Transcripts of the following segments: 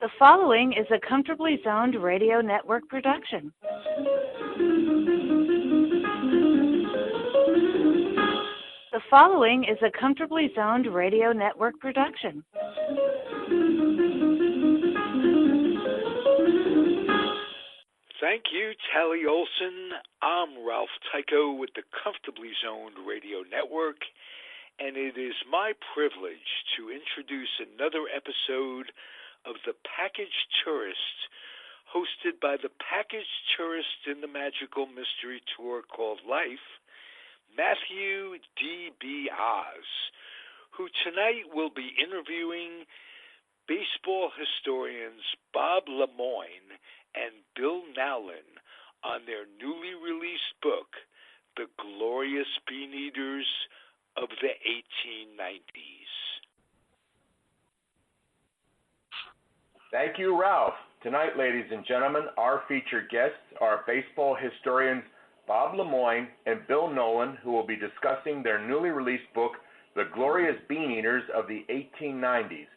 The following is a Comfortably Zoned Radio Network production. The following is a Comfortably Zoned Radio Network production. Thank you, Tally Olson. I'm Ralph Tycho with the Comfortably Zoned Radio Network, and it is my privilege to introduce another episode of The Packaged Tourist, hosted by the packaged tourist in the magical mystery tour called Life, Matthew D.B. Oz, who tonight will be interviewing baseball historians Bob Lemoyne and Bill Nowlin on their newly released book, The Glorious Bean Eaters of the 1890s. Thank you, Ralph. Tonight, ladies and gentlemen, our featured guests are baseball historians Bob Lemoyne and Bill Nowlin, who will be discussing their newly released book, The Glorious Bean Eaters of the 1890s.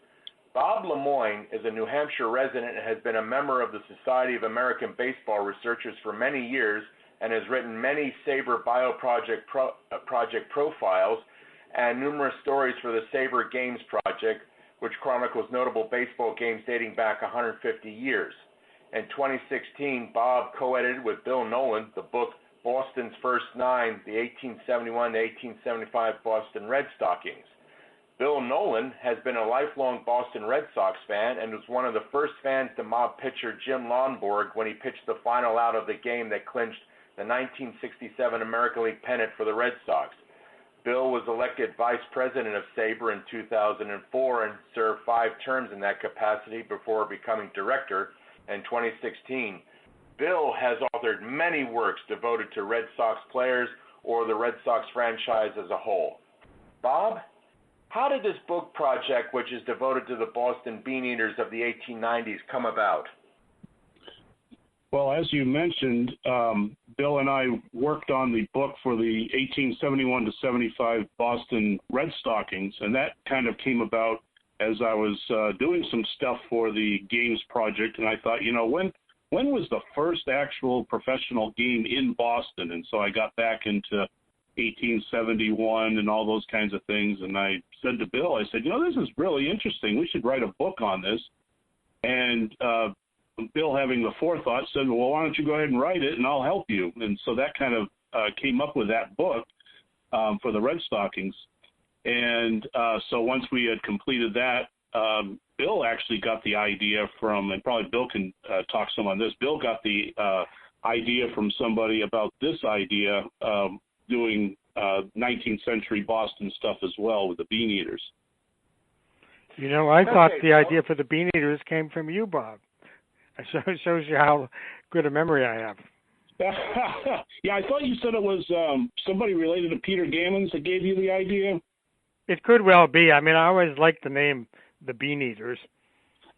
Bob Lemoyne is a New Hampshire resident and has been a member of the Society of American Baseball Researchers for many years and has written many SABR Project profiles and numerous stories for the SABR Games Project, which chronicles notable baseball games dating back 150 years. In 2016, Bob co-edited with Bill Nowlin the book Boston's First Nine, the 1871 to 1875 Boston Red Stockings. Bill Nowlin has been a lifelong Boston Red Sox fan and was one of the first fans to mob pitcher Jim Lonborg when he pitched the final out of the game that clinched the 1967 American League pennant for the Red Sox. Bill was elected vice president of SABR in 2004 and served 5 terms in that capacity before becoming director in 2016. Bill has authored many works devoted to Red Sox players or the Red Sox franchise as a whole. Bob, how did this book project, which is devoted to the Boston Bean Eaters of the 1890s, come about? Well, as you mentioned, Bill and I worked on the book for the 1871 to 75 Boston Red Stockings, and that kind of came about as I was doing some stuff for the Games Project, and I thought, when was the first actual professional game in Boston? And so I got back into 1871 and all those kinds of things, and I said to Bill, I said, this is really interesting. We should write a book on this. And Bill, having the forethought, said, well, why don't you go ahead and write it, and I'll help you. And so that kind of came up with that book for the Red Stockings. And so once we had completed that, Bill actually got the idea from, and probably Bill can talk some on this, Bill got the idea from somebody about this idea doing 19th century Boston stuff as well with the Bean Eaters. I thought the idea for the Bean Eaters came from you, Bob. It shows you how good a memory I have. Yeah, I thought you said it was somebody related to Peter Gammons that gave you the idea. It could well be. I always liked the name the Bean Eaters.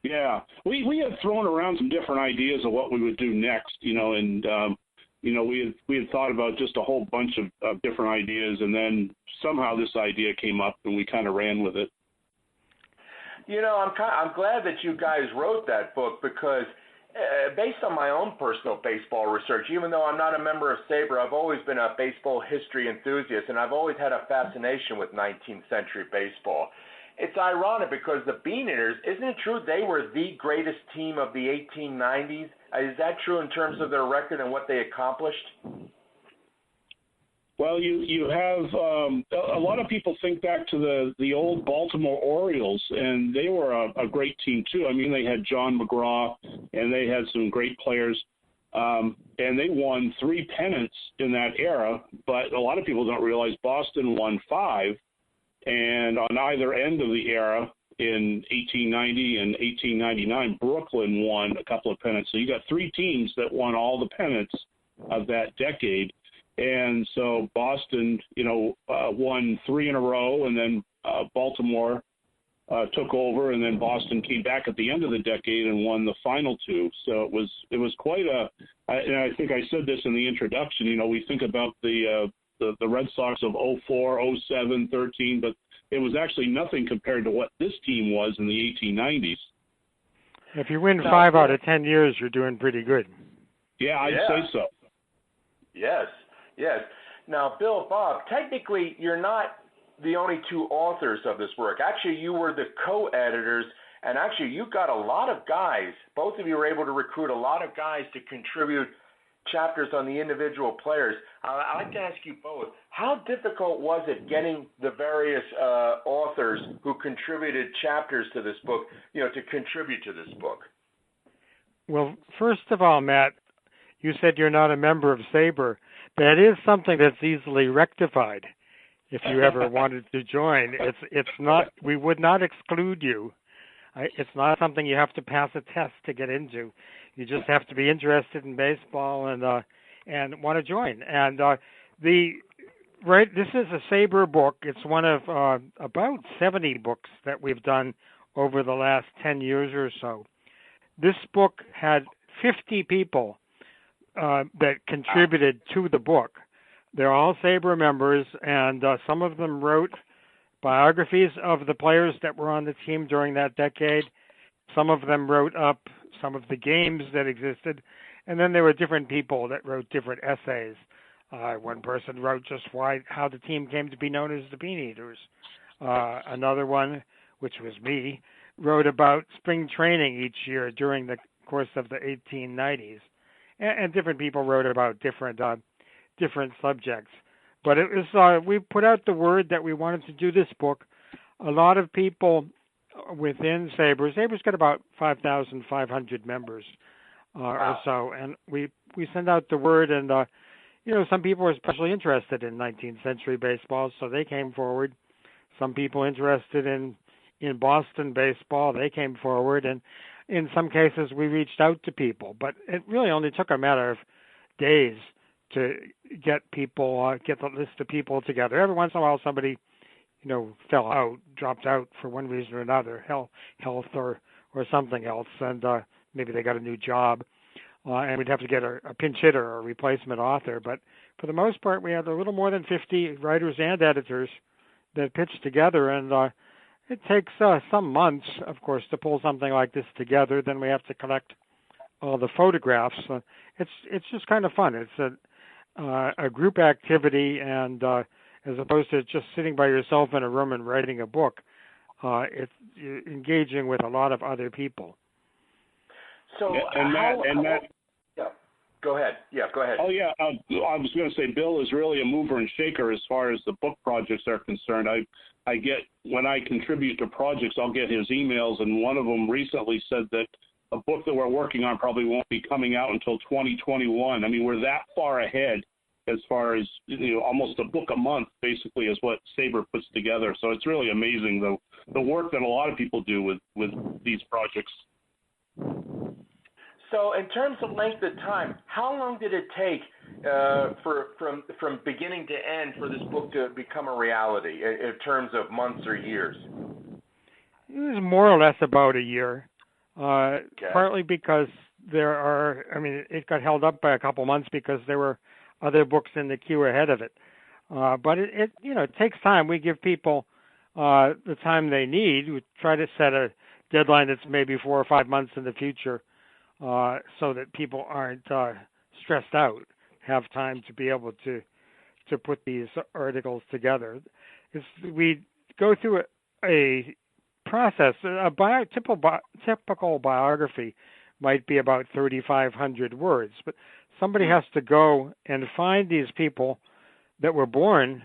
Yeah, we had thrown around some different ideas of what we would do next, and we had thought about just a whole bunch of different ideas, and then somehow this idea came up, and we kind of ran with it. I'm glad that you guys wrote that book because based on my own personal baseball research, even though I'm not a member of SABR, I've always been a baseball history enthusiast, and I've always had a fascination with 19th century baseball. It's ironic because the Bean Eaters, isn't it true they were the greatest team of the 1890s? Is that true in terms of their record and what they accomplished? Well, you have a lot of people think back to the old Baltimore Orioles, and they were a great team too. They had John McGraw, and they had some great players, and they won 3 pennants in that era. But a lot of people don't realize Boston won 5, and on either end of the era, in 1890 and 1899, Brooklyn won a couple of pennants. So you got 3 teams that won all the pennants of that decade. And so Boston, won 3 in a row, and then Baltimore took over, and then Boston came back at the end of the decade and won the final 2. So it was quite and I think I said this in the introduction. We think about the Red Sox of 04, 07, 13, but it was actually nothing compared to what this team was in the 1890s. If you win 5 out of 10 years, you're doing pretty good. Yeah, I'd say so. Yes, yes. Now, Bill, Bob, technically you're not the only two authors of this work. Actually, you were the co-editors, and actually you got a lot of guys. Both of you were able to recruit a lot of guys to contribute chapters on the individual players. I'd like to ask you both, how difficult was it getting the various authors who contributed chapters to this book, to contribute to this book? Well, first of all, Matt, you said you're not a member of SABR. That is something that's easily rectified if you ever wanted to join. It's not. We would not exclude you. It's not something you have to pass a test to get into. You just have to be interested in baseball and want to join. And this is a SABR book. It's one of about 70 books that we've done over the last 10 years or so. This book had 50 people that contributed to the book. They're all SABR members, and some of them wrote biographies of the players that were on the team during that decade. Some of them wrote up some of the games that existed, and then there were different people that wrote different essays. One person wrote just how the team came to be known as the Bean Eaters. Another one, which was me, wrote about spring training each year during the course of the 1890s. And different people wrote about different subjects. But it was we put out the word that we wanted to do this book. A lot of people within SABR's got about 5,500 members or so, and we send out the word, and some people were especially interested in 19th century baseball, so they came forward. Some people interested in Boston baseball, they came forward, and in some cases we reached out to people, but it really only took a matter of days to get the list of people together. Every once in a while somebody fell out, dropped out for one reason or another, health or something else, and maybe they got a new job, and we'd have to get a pinch hitter or a replacement author. But for the most part, we had a little more than 50 writers and editors that pitched together, and it takes some months, of course, to pull something like this together. Then we have to collect all the photographs. It's just kind of fun. It's a group activity, and as opposed to just sitting by yourself in a room and writing a book, you're engaging with a lot of other people. So, go ahead. Yeah, go ahead. Oh, yeah. I was going to say, Bill is really a mover and shaker as far as the book projects are concerned. I get, when I contribute to projects, I'll get his emails, and one of them recently said that a book that we're working on probably won't be coming out until 2021. I mean, we're that far ahead as far as, almost a book a month, basically, is what SABR puts together. So it's really amazing, the work that a lot of people do with these projects. So in terms of length of time, how long did it take from beginning to end for this book to become a reality in terms of months or years? It was more or less about a year, partly because it got held up by a couple months because there were other books in the queue ahead of it. But it takes time. We give people the time they need. We try to set a deadline that's maybe 4 or 5 months in the future, so that people aren't stressed out, have time to be able to put these articles together. We go through a process. A typical biography might be about 3,500 words, but somebody has to go and find these people that were born,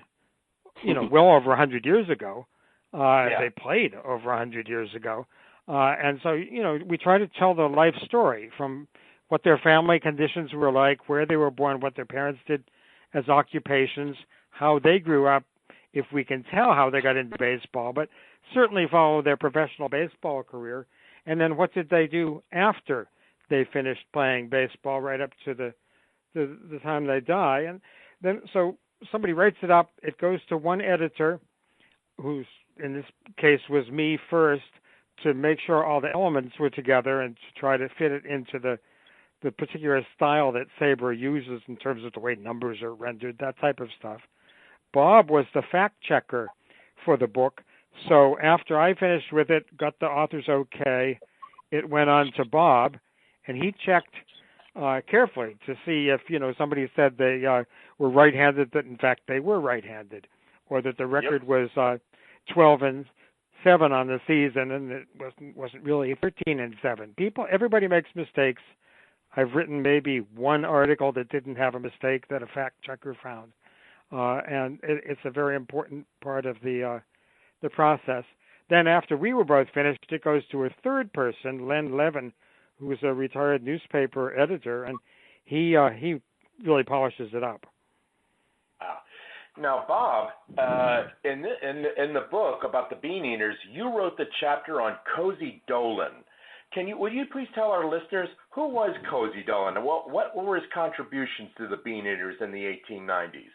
well over 100 years ago. They played over 100 years ago. And so, we try to tell the life story from what their family conditions were like, where they were born, what their parents did as occupations, how they grew up, if we can tell how they got into baseball, but certainly follow their professional baseball career. And then what did they do after they finished playing baseball right up to the time they die. And then so somebody writes it up. It goes to one editor, who's in this case was me first, to make sure all the elements were together and to try to fit it into the particular style that SABR uses in terms of the way numbers are rendered, that type of stuff. Bob was the fact checker for the book. So after I finished with it, got the author's okay, it went on to Bob, and he checked carefully to see if somebody said they were right-handed, that in fact they were right-handed, or that the record was 12-7 on the season, and it wasn't really 13-7. Everybody makes mistakes. I've written maybe one article that didn't have a mistake that a fact checker found, and it's a very important part of the process. Then after we were both finished, it goes to a third person, Len Levin, who was a retired newspaper editor, and he really polishes it up. Now, Bob, in the book about the Bean Eaters, you wrote the chapter on Cozy Dolan. Would you please tell our listeners who was Cozy Dolan and what were his contributions to the Bean Eaters in the 1890s?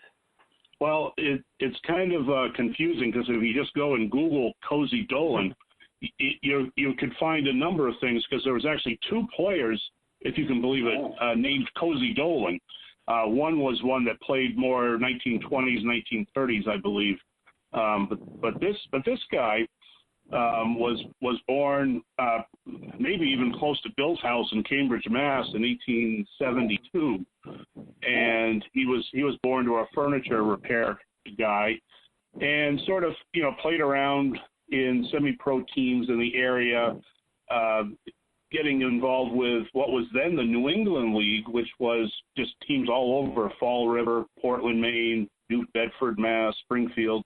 Well, it's kind of confusing because if you just go and Google Cozy Dolan, you could find a number of things, because there was actually two players, if you can believe it, named Cozy Dolan. One was one that played more 1920s, 1930s, I believe. But this guy was born maybe even close to Bill's house in Cambridge, Mass. in 1872, and he was born to a furniture repair guy, and sort of played around in semi-pro teams in the area, getting involved with what was then the New England League, which was just teams all over Fall River, Portland, Maine, New Bedford, Mass., Springfield,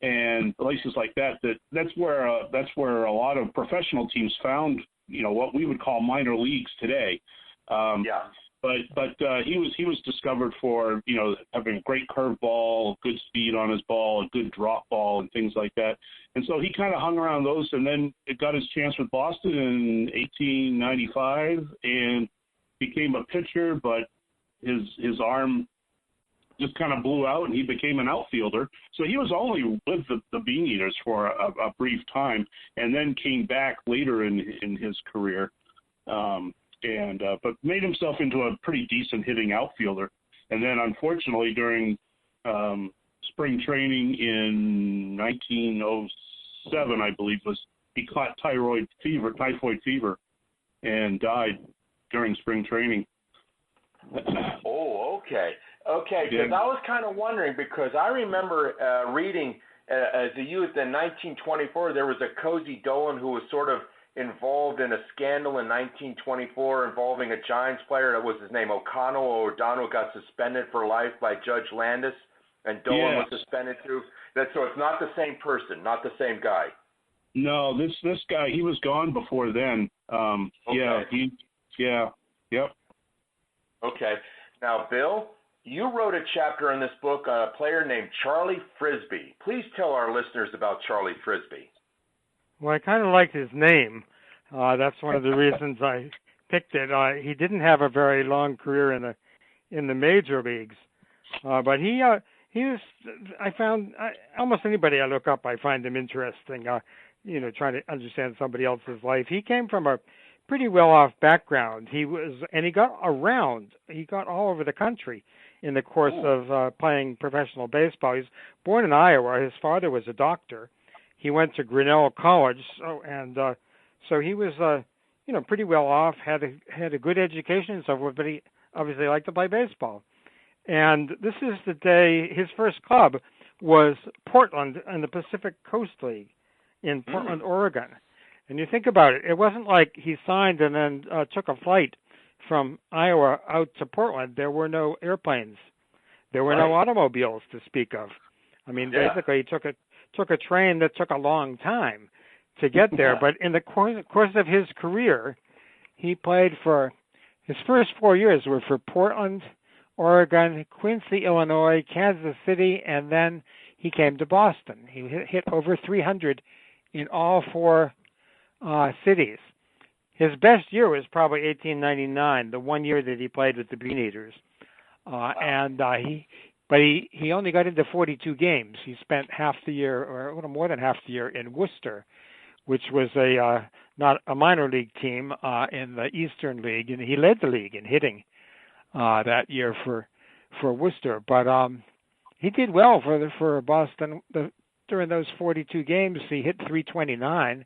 and places like that. That's where a lot of professional teams found what we would call minor leagues today. But he was discovered for having a great curveball, good speed on his ball, a good drop ball, and things like that. And so he kind of hung around those, and then it got his chance with Boston in 1895 and became a pitcher. But his arm just kind of blew out, and he became an outfielder. So he was only with the Bean Eaters for a brief time, and then came back later in his career. But made himself into a pretty decent hitting outfielder. And then, unfortunately, during spring training in 1907, I believe, he caught typhoid fever, and died during spring training. Oh, okay. Because I was kind of wondering, because I remember reading as a youth in 1924, there was a Cozy Dolan who was sort of involved in a scandal in 1924 involving a Giants player. That was his name, O'Donnell, got suspended for life by Judge Landis, and Dolan was suspended too. So it's not the same person, not the same guy. No, this guy, he was gone before then. Yep. Okay. Now, Bill, you wrote a chapter in this book on a player named Charlie Frisbee. Please tell our listeners about Charlie Frisbee. Well, I kind of liked his name. That's one of the reasons I picked it. He didn't have a very long career in the major leagues, but he was. I found almost anybody I look up, I find him interesting. Trying to understand somebody else's life. He came from a pretty well-off background. He got around. He got all over the country in the course of playing professional baseball. He was born in Iowa. His father was a doctor. He went to Grinnell College, so he was, pretty well off. Had a good education and so forth, but he obviously liked to play baseball. And this is the day his first club was Portland in the Pacific Coast League in Portland, Oregon. And you think about it, it wasn't like he signed and then took a flight from Iowa out to Portland. There were no airplanes. There were no automobiles to speak of. I mean, basically, he took a train that took a long time to get there. But in the course of his career, he played for his first 4 years were for Portland, Oregon, Quincy, Illinois, Kansas City, and then he came to Boston. He hit over 300 in all four cities. His best year was probably 1899, the 1 year that he played with the Bean Eaters. He only got into 42 games. He spent half the year, or a little more than half the year, in Worcester, which was not a minor league team in the Eastern League, and he led the league in hitting that year for Worcester. But he did well for Boston. During those 42 games, he hit 329.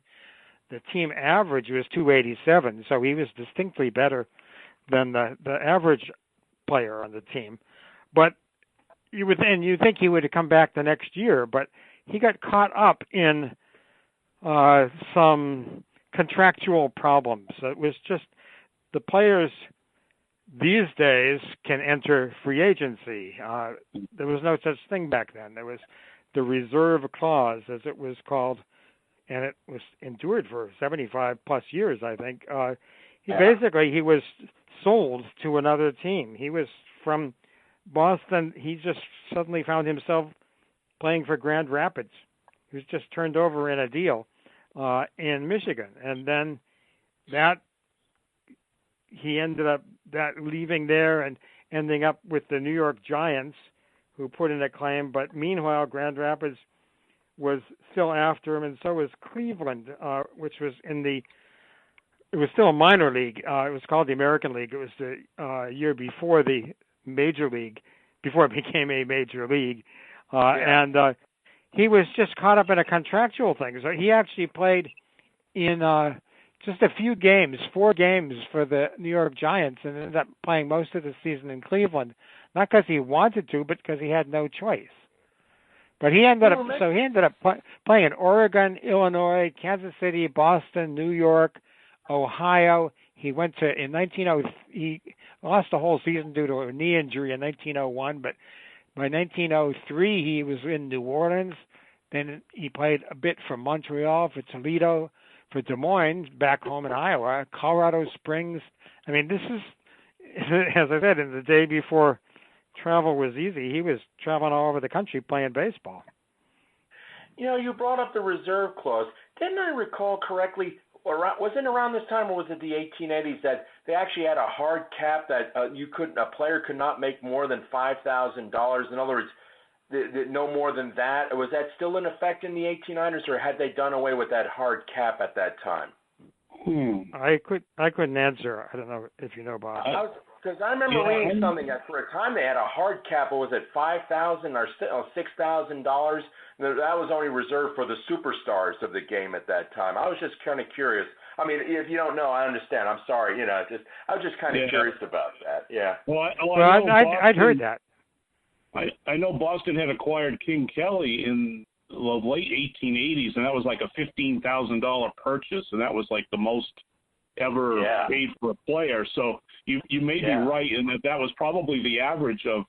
the team average was 287, so he was distinctly better than the average player on the team. But you think he would have come back the next year, but he got caught up in some contractual problems. It was just the players these days can enter free agency. There was no such thing back then. There was the reserve clause, as it was called, and it was endured for 75 plus years, I think. He was sold to another team. He was from Boston. He just suddenly found himself playing for Grand Rapids. He was just turned over in a deal in Michigan, and then he ended up leaving there and ending up with the New York Giants, who put in a claim. But meanwhile, Grand Rapids was still after him, and so was Cleveland, which was it was still a minor league. It was called the American League. It was the year before the major league, before it became a major league. And he was just caught up in a contractual thing. So he actually played in just a few games, 4 games for the New York Giants, and ended up playing most of the season in Cleveland, not because he wanted to, but because he had no choice. But he ended up playing in Oregon, Illinois, Kansas City, Boston, New York, Ohio. He went to he lost the whole season due to a knee injury in 1901, but by 1903 he was in New Orleans. Then he played a bit for Montreal, for Toledo, for Des Moines, back home in Iowa, Colorado Springs. I mean, this is, as I said, in the day before travel was easy, he was traveling all over the country playing baseball. You brought up the reserve clause. Didn't I recall correctly, was it around this time, or was it the 1880s, that they actually had a hard cap that a player could not make more than $5,000? In other words, no more than that. Was that still in effect in the 1800s, or had they done away with that hard cap at that time? I couldn't answer. I don't know if you know, Bob. Because I remember reading something that for a time they had a hard cap. Was it $5,000 or $6,000? That was only reserved for the superstars of the game at that time. I was just kind of curious. I mean, if you don't know, I understand. I'm sorry. I was just kind of curious about that. Yeah. I'd heard that. I know Boston had acquired King Kelly in the late 1880s, and that was like a $15,000 purchase, and that was like the most ever paid for a player. So you may be right in that was probably the average of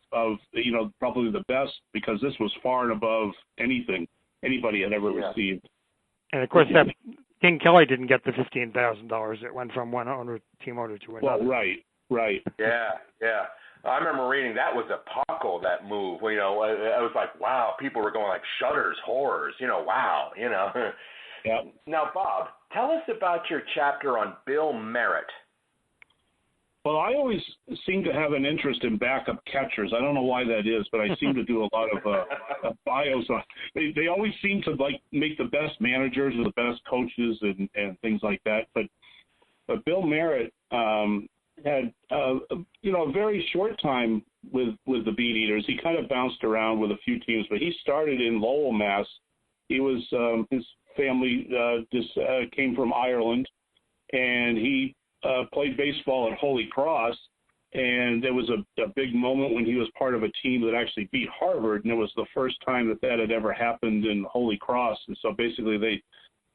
probably the best, because this was far and above anything anybody had ever received. And of course, that King Kelly didn't get the $15,000. It went from one team owner to another. Well, right. Yeah. I remember reading that was a puckle, that move. I was like, wow, people were going like shudders, horrors. Wow. Yeah. Now, Bob, tell us about your chapter on Bill Merritt. Well, I always seem to have an interest in backup catchers. I don't know why that is, but I seem to do a lot of bios on. They always seem to make the best managers or the best coaches and things like that. But Bill Merritt had a very short time with the Beat Eaters. He kind of bounced around with a few teams, but he started in Lowell, Mass. He was his family just came from Ireland, and he played baseball at Holy Cross, and there was a big moment when he was part of a team that actually beat Harvard, and it was the first time that had ever happened in Holy Cross. And so basically they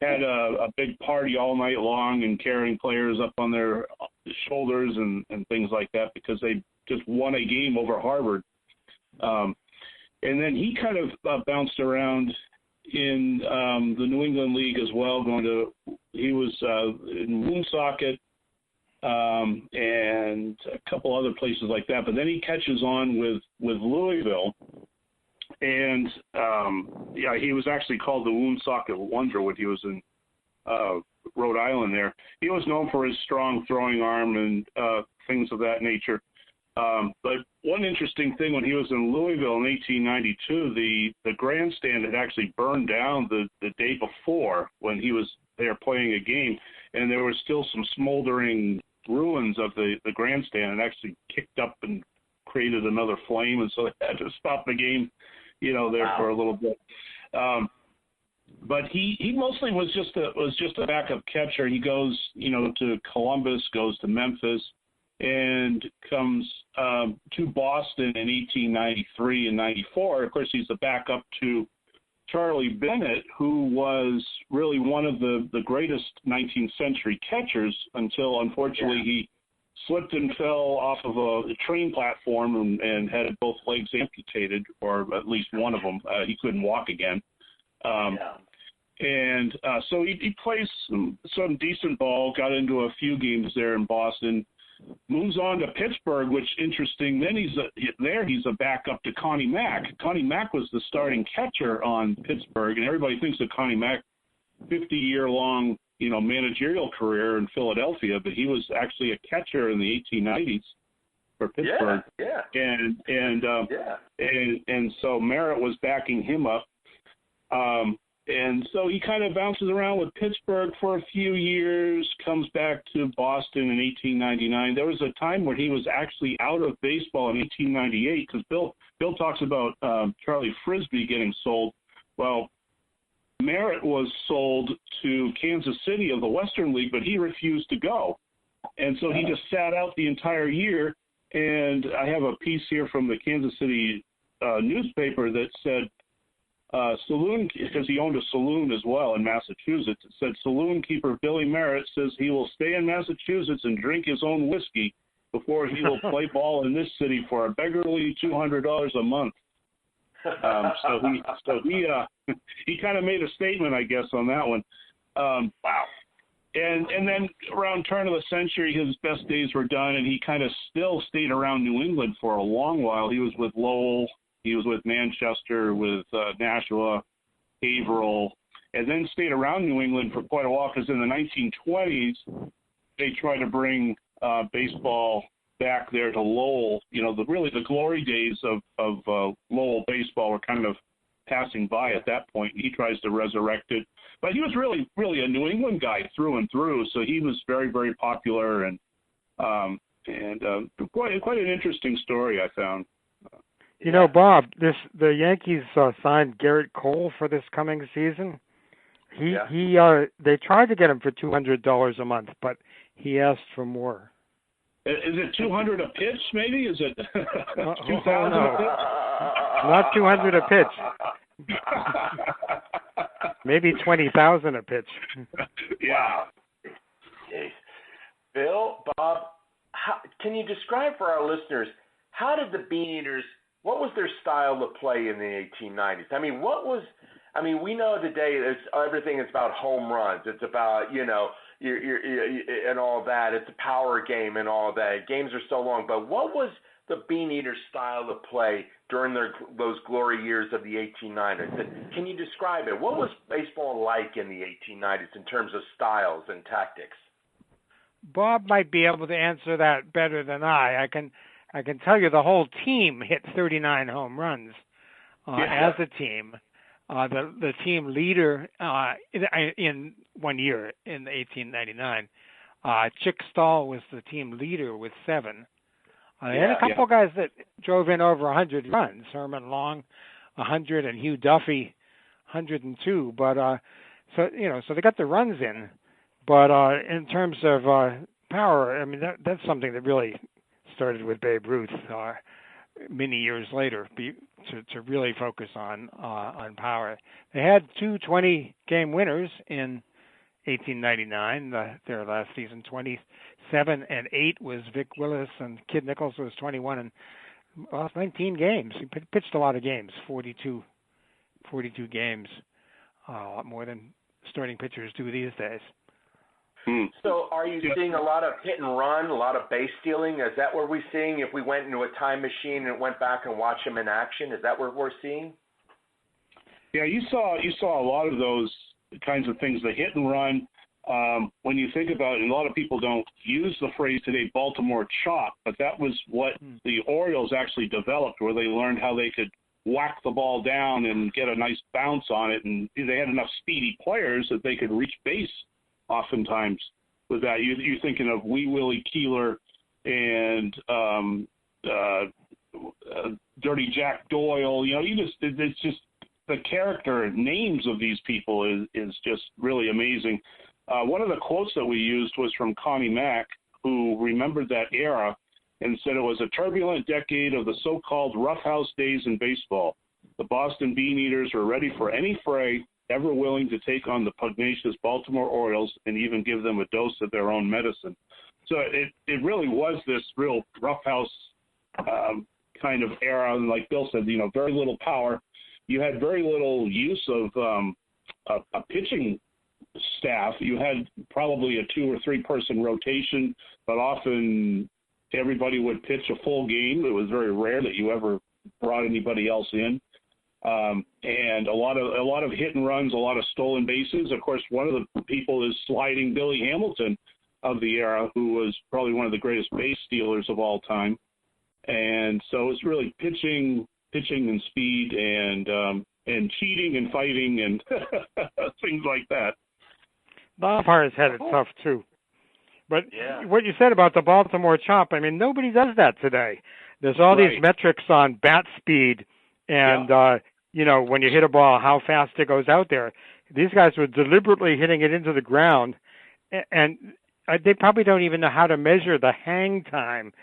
had a big party all night long and carrying players up on their shoulders and things like that, because they just won a game over Harvard. And then he kind of bounced around in the New England League as well. He was in Woonsocket and a couple other places like that. But then he catches on with Louisville, and he was actually called the Woonsocket Wonder when he was in Rhode Island there. He was known for his strong throwing arm and things of that nature. But one interesting thing, when he was in Louisville in 1892, the grandstand had actually burned down the day before when he was there playing a game, and there were still some smoldering ruins of the grandstand, and actually kicked up and created another flame, and so they had to stop the game, there for a little bit. but he mostly was just a backup catcher. He goes, to Columbus, goes to Memphis, and comes to Boston in 1893 and 94. Of course, he's the backup to Charlie Bennett, who was really one of the greatest 19th century catchers until, unfortunately, he slipped and fell off of a train platform and had both legs amputated, or at least one of them. He couldn't walk again. And so he plays some decent ball, got into a few games there in Boston, moves on to Pittsburgh, which interesting. Then he's a backup to Connie Mack. Connie Mack was the starting catcher on Pittsburgh, and everybody thinks of Connie Mack 50-year-long, managerial career in Philadelphia, but he was actually a catcher in the 1890s for Pittsburgh. And so Merritt was backing him up. And so he kind of bounces around with Pittsburgh for a few years, comes back to Boston in 1899. There was a time where he was actually out of baseball in 1898 because Bill talks about Charlie Frisbee getting sold. Well, Merritt was sold to Kansas City of the Western League, but he refused to go. And so he just sat out the entire year. And I have a piece here from the Kansas City newspaper that said, saloon, because he owned a saloon as well in Massachusetts. It said, saloon keeper Billy Merritt says he will stay in Massachusetts and drink his own whiskey before he will play ball in this city for a beggarly $200 a month. So he kind of made a statement, I guess, on that one. Wow. And then around turn of the century, his best days were done, and he kind of still stayed around New England for a long while. He was with Lowell. He was with Manchester, with Nashua, Haverhill, and then stayed around New England for quite a while because in the 1920s, they tried to bring baseball back there to Lowell. The glory days of Lowell baseball were kind of passing by at that point, and he tries to resurrect it. But he was really, really a New England guy through and through, so he was very, very popular and quite an interesting story, I found. Bob, the Yankees signed Garrett Cole for this coming season. They tried to get him for $200 a month, but he asked for more. Is it $200 a pitch? Maybe is it $2,000 a pitch? Not $200 a pitch. Maybe $20,000 a pitch. Wow. Bill, Bob, can you describe for our listeners how did the Bean-Eaters? What was their style of play in the 1890s? We know today everything is about home runs. It's about, and all that. It's a power game and all that. Games are so long. But what was the Bean-Eaters' style of play during those glory years of the 1890s? Can you describe it? What was baseball like in the 1890s in terms of styles and tactics? Bob might be able to answer that better than I. I can tell you the whole team hit 39 home runs as a team. The team leader in 1 year in 1899, Chick Stahl was the team leader with 7. They had a couple guys that drove in over 100 runs. Herman Long, 100, and Hugh Duffy, 102. But so they got the runs in. But in terms of power, that's something that really started with Babe Ruth many years later to really focus on power. They had 2 20-game winners in 1899, their last season. 27 and 8 was Vic Willis, and Kid Nichols was 21 and 19 games. He pitched a lot of games, 42 games, a lot more than starting pitchers do these days. So are you seeing a lot of hit and run, a lot of base stealing? Is that what we're seeing if we went into a time machine and went back and watched him in action? Is that what we're seeing? Yeah, you saw a lot of those kinds of things, the hit and run. When you think about it, and a lot of people don't use the phrase today, Baltimore chop, but that was what the Orioles actually developed, where they learned how they could whack the ball down and get a nice bounce on it, and they had enough speedy players that they could reach base oftentimes with that. You're thinking of Wee Willie Keeler and Dirty Jack Doyle. It's just the character names of these people is just really amazing. One of the quotes that we used was from Connie Mack, who remembered that era and said it was a turbulent decade of the so-called roughhouse days in baseball. The Boston Bean Eaters were ready for any fray, ever willing to take on the pugnacious Baltimore Orioles and even give them a dose of their own medicine. So it really was this real roughhouse kind of era. And like Bill said, very little power. You had very little use of a pitching staff. You had probably a 2 or 3 person rotation, but often everybody would pitch a full game. It was very rare that you ever brought anybody else in. And a lot of hit and runs, a lot of stolen bases. Of course, one of the people is sliding Billy Hamilton of the era, who was probably one of the greatest base stealers of all time. And so it's really pitching and speed and cheating and fighting and things like that. The umpires had it tough too. But what you said about the Baltimore chop, I mean, nobody does that today. There's all these metrics on bat speed and, when you hit a ball, how fast it goes out there. These guys were deliberately hitting it into the ground, and they probably don't even know how to measure the hang time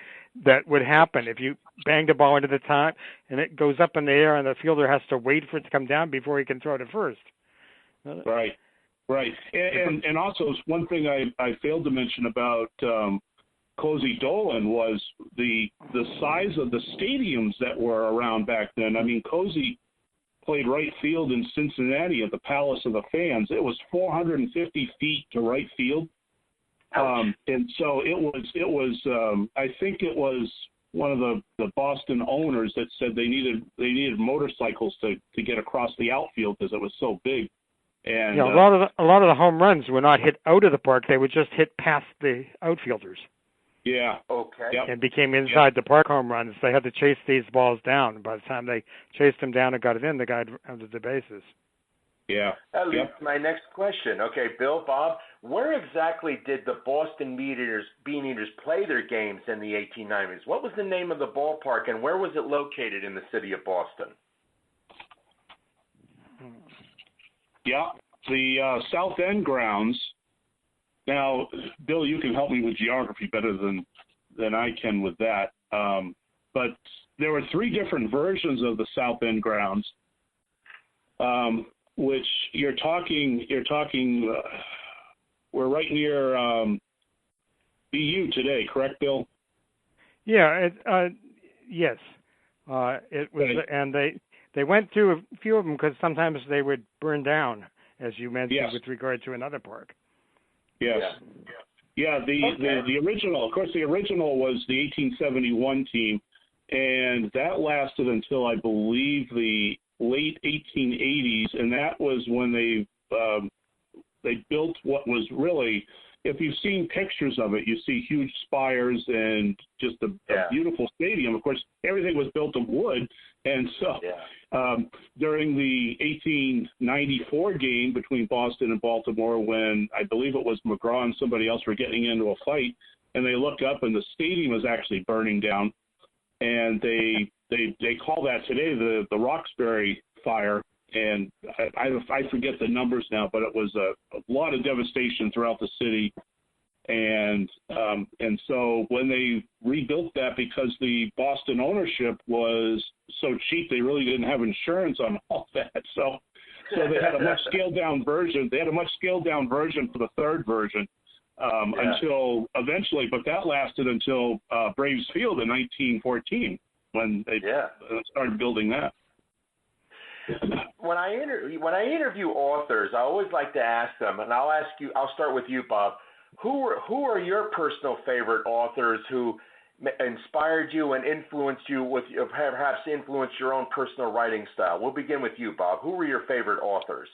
that would happen if you banged a ball into the top and it goes up in the air and the fielder has to wait for it to come down before he can throw to first. Right. And also one thing I failed to mention about Cozy Dolan was the size of the stadiums that were around back then. I mean, Cozy played right field in Cincinnati at the Palace of the Fans. It was 450 feet to right field. And so it was I think it was one of the Boston owners that said they needed motorcycles to get across the outfield because it was so big. And a lot of the home runs were not hit out of the park; they would just hit past the outfielders. Yeah. Okay. Yep. And became inside the park home runs. They had to chase these balls down. By the time they chased them down and got it in, the guy had under the bases. Yeah. That leads to my next question. Okay, Bill, Bob, where exactly did the Boston Bean Eaters play their games in the 1890s? What was the name of the ballpark, and where was it located in the city of Boston? Yeah, the South End grounds. Now, Bill, you can help me with geography better than I can with that. But there were 3 different versions of the South End grounds, which you're talking. We're right near BU today, correct, Bill? Yeah. Yes. It was, right. And they went through a few of them because sometimes they would burn down, as you mentioned, with regard to another park. Yes. Yeah. The original, of course, the original was the 1871 team, and that lasted until I believe the late 1880s, and that was when they built what was really, if you've seen pictures of it, you see huge spires and just a beautiful stadium. Of course, everything was built of wood, and so during the 1894 game between Boston and Baltimore, when I believe it was McGraw and somebody else were getting into a fight, and they looked up and the stadium was actually burning down, and they call that today the Roxbury fire. And I forget the numbers now, but it was a lot of devastation throughout the city. And so when they rebuilt that, because the Boston ownership was so cheap, they really didn't have insurance on all that. So they had a much scaled down version. They had a much scaled down version for the third version until eventually, but that lasted until Braves Field in 1914 when they started building that. When I interview authors, I always like to ask them, and I'll start with you, Bob. Who are your personal favorite authors who inspired you and influenced you perhaps influenced your own personal writing style? We'll begin with you, Bob. Who were your favorite authors?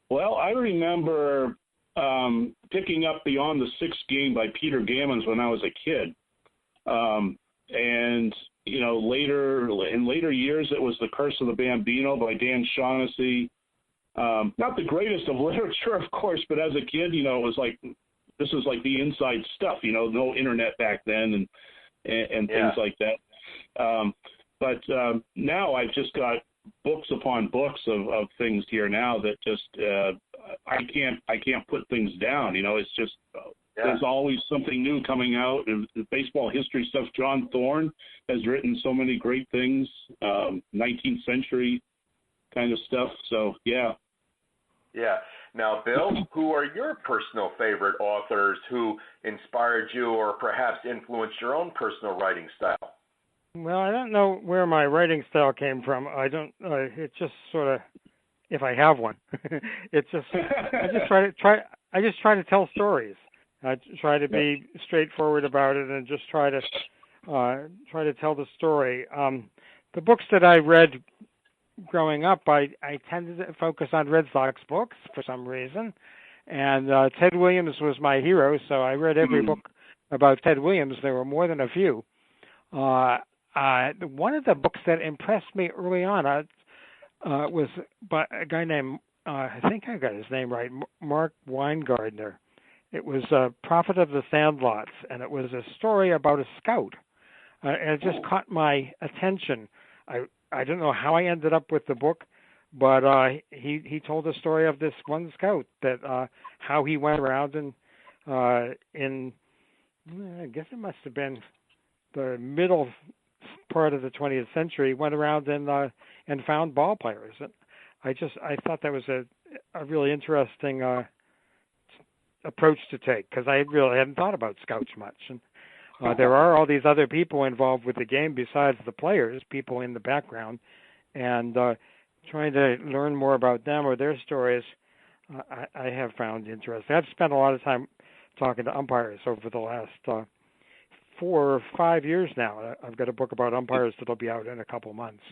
Well, I remember picking up Beyond the Sixth Game by Peter Gammons when I was a kid, and in later years, it was The Curse of the Bambino by Dan Shaughnessy. Not the greatest of literature, of course, but as a kid, it was like, this is like the inside stuff, no internet back then and things like that. But now I've just got books upon books of things here now that just I can't put things down. It's just there's always something new coming out. And the baseball history stuff. John Thorne has written so many great things, 19th century kind of stuff. So yeah. Yeah. Now, Bill, who are your personal favorite authors who inspired you or perhaps influenced your own personal writing style? Well, I don't know where my writing style came from. I don't. It's just sort of, if I have one, it's just I just try to tell stories. I try to be straightforward about it and just try to tell the story. The books that I read growing up, I tended to focus on Red Sox books for some reason, and Ted Williams was my hero, so I read every book about Ted Williams. There were more than a few. One of the books that impressed me early on was by a guy named, I think I got his name right, Mark Weingartner. It was Prophet of the Sandlots, and it was a story about a scout. And it just caught my attention. I don't know how I ended up with the book, but he told the story of this one scout, that how he went around and in, I guess it must have been the middle part of the 20th century, went around and found ball players. And I thought that was a really interesting approach to take, because I really hadn't thought about scouts much. And there are all these other people involved with the game besides the players, people in the background, and trying to learn more about them or their stories, I have found interesting. I've spent a lot of time talking to umpires over the last 4 or 5 years now. I've got a book about umpires that'll be out in a couple months.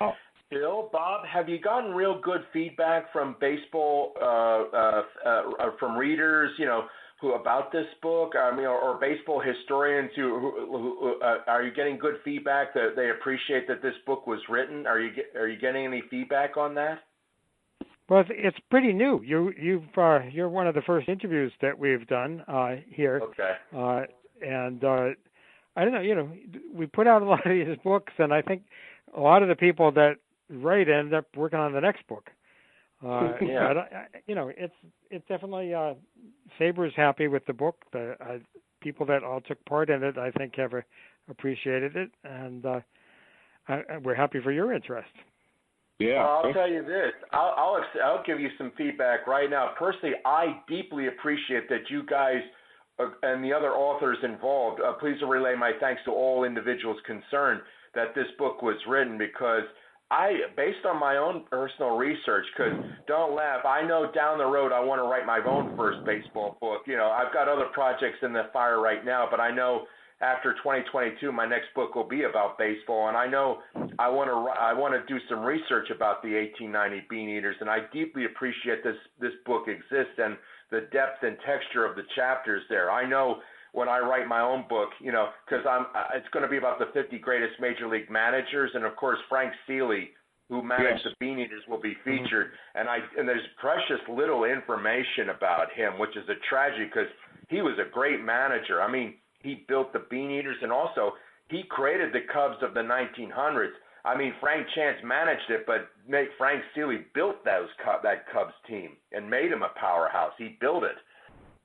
Wow. Bill, Bob, have you gotten real good feedback from baseball, from readers, who about this book? I mean, or baseball historians who are you getting good feedback that they appreciate that this book was written? Are you getting any feedback on that? Well, it's pretty new. You're one of the first interviews that we've done here. Okay. And I don't know. We put out a lot of these books, and I think a lot of the people that write end up working on the next book. Yeah. But, it's definitely Saber's happy with the book. The people that all took part in it, I think, have appreciated it, and we're happy for your interest. Yeah. Well, I'll tell you this. I'll give you some feedback right now. Personally, I deeply appreciate that you guys and the other authors involved. Please relay my thanks to all individuals concerned that this book was written, because based on my own personal research, because don't laugh, I know down the road I want to write my own first baseball book. I've got other projects in the fire right now, but I know after 2022 my next book will be about baseball, and I know I want to do some research about the 1890 Bean Eaters, and I deeply appreciate this book exists and the depth and texture of the chapters there. I know when I write my own book, because it's going to be about the 50 greatest Major League managers, and of course Frank Seeley, who managed the Bean Eaters, will be featured. And there's precious little information about him, which is a tragedy, because he was a great manager. I mean, he built the Bean Eaters, and also he created the Cubs of the 1900s. I mean, Frank Chance managed it, but Frank Seeley built that Cubs team and made him a powerhouse. He built it.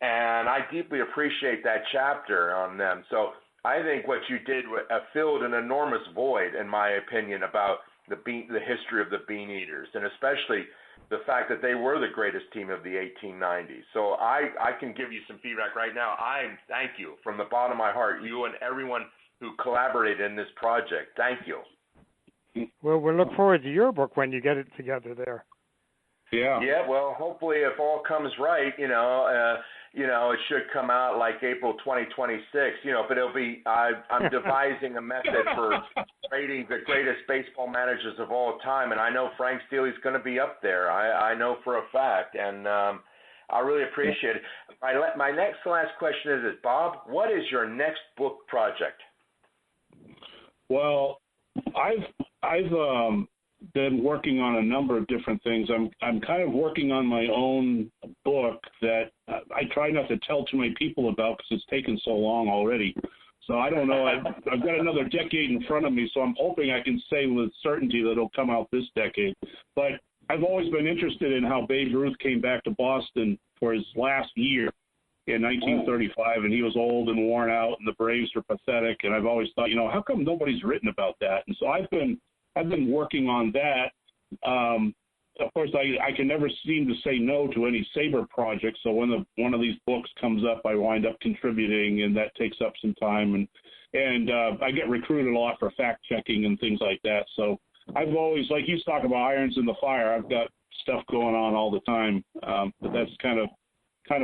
And I deeply appreciate that chapter on them. So I think what you did filled an enormous void, in my opinion, about the history of the Bean Eaters, and especially the fact that they were the greatest team of the 1890s. So I can give you some feedback right now. I thank you from the bottom of my heart, you and everyone who collaborated in this project. Thank you. Well, we'll look forward to your book when you get it together there. Yeah. Yeah, well, hopefully if all comes right, it should come out like April 2026, but it'll be, I'm devising a method for rating the greatest baseball managers of all time, and I know Frank Seeley's going to be up there. I know for a fact, and I really appreciate it. My next to last question is this, Bob, what is your next book project? Well, I've been working on a number of different things. I'm kind of working on my own book that I try not to tell too many people about because it's taken so long already. So I don't know. I've got another decade in front of me, so I'm hoping I can say with certainty that it'll come out this decade. But I've always been interested in how Babe Ruth came back to Boston for his last year in 1935, and he was old and worn out, and the Braves were pathetic. And I've always thought, how come nobody's written about that? And so I've been working on that. Of course, I can never seem to say no to any Sabre project. So when one of these books comes up, I wind up contributing, and that takes up some time. And I get recruited a lot for fact checking and things like that. So I've always, like you talk about irons in the fire, I've got stuff going on all the time. But that's kind of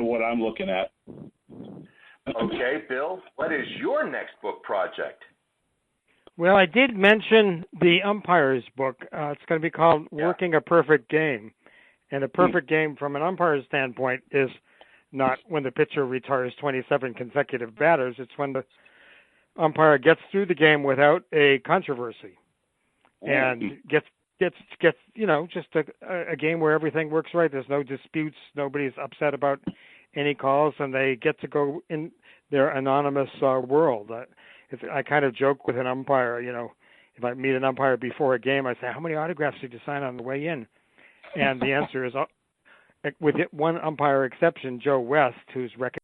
what I'm looking at. Okay, Bill, what is your next book project? Well, I did mention the umpire's book. It's going to be called Working a Perfect Game. And a perfect game from an umpire's standpoint is not when the pitcher retires 27 consecutive batters. It's when the umpire gets through the game without a controversy and gets just a game where everything works right. There's no disputes. Nobody's upset about any calls, and they get to go in their anonymous world. I kind of joke with an umpire, if I meet an umpire before a game, I say, how many autographs did you sign on the way in? And the answer is, with one umpire exception, Joe West, who's recognized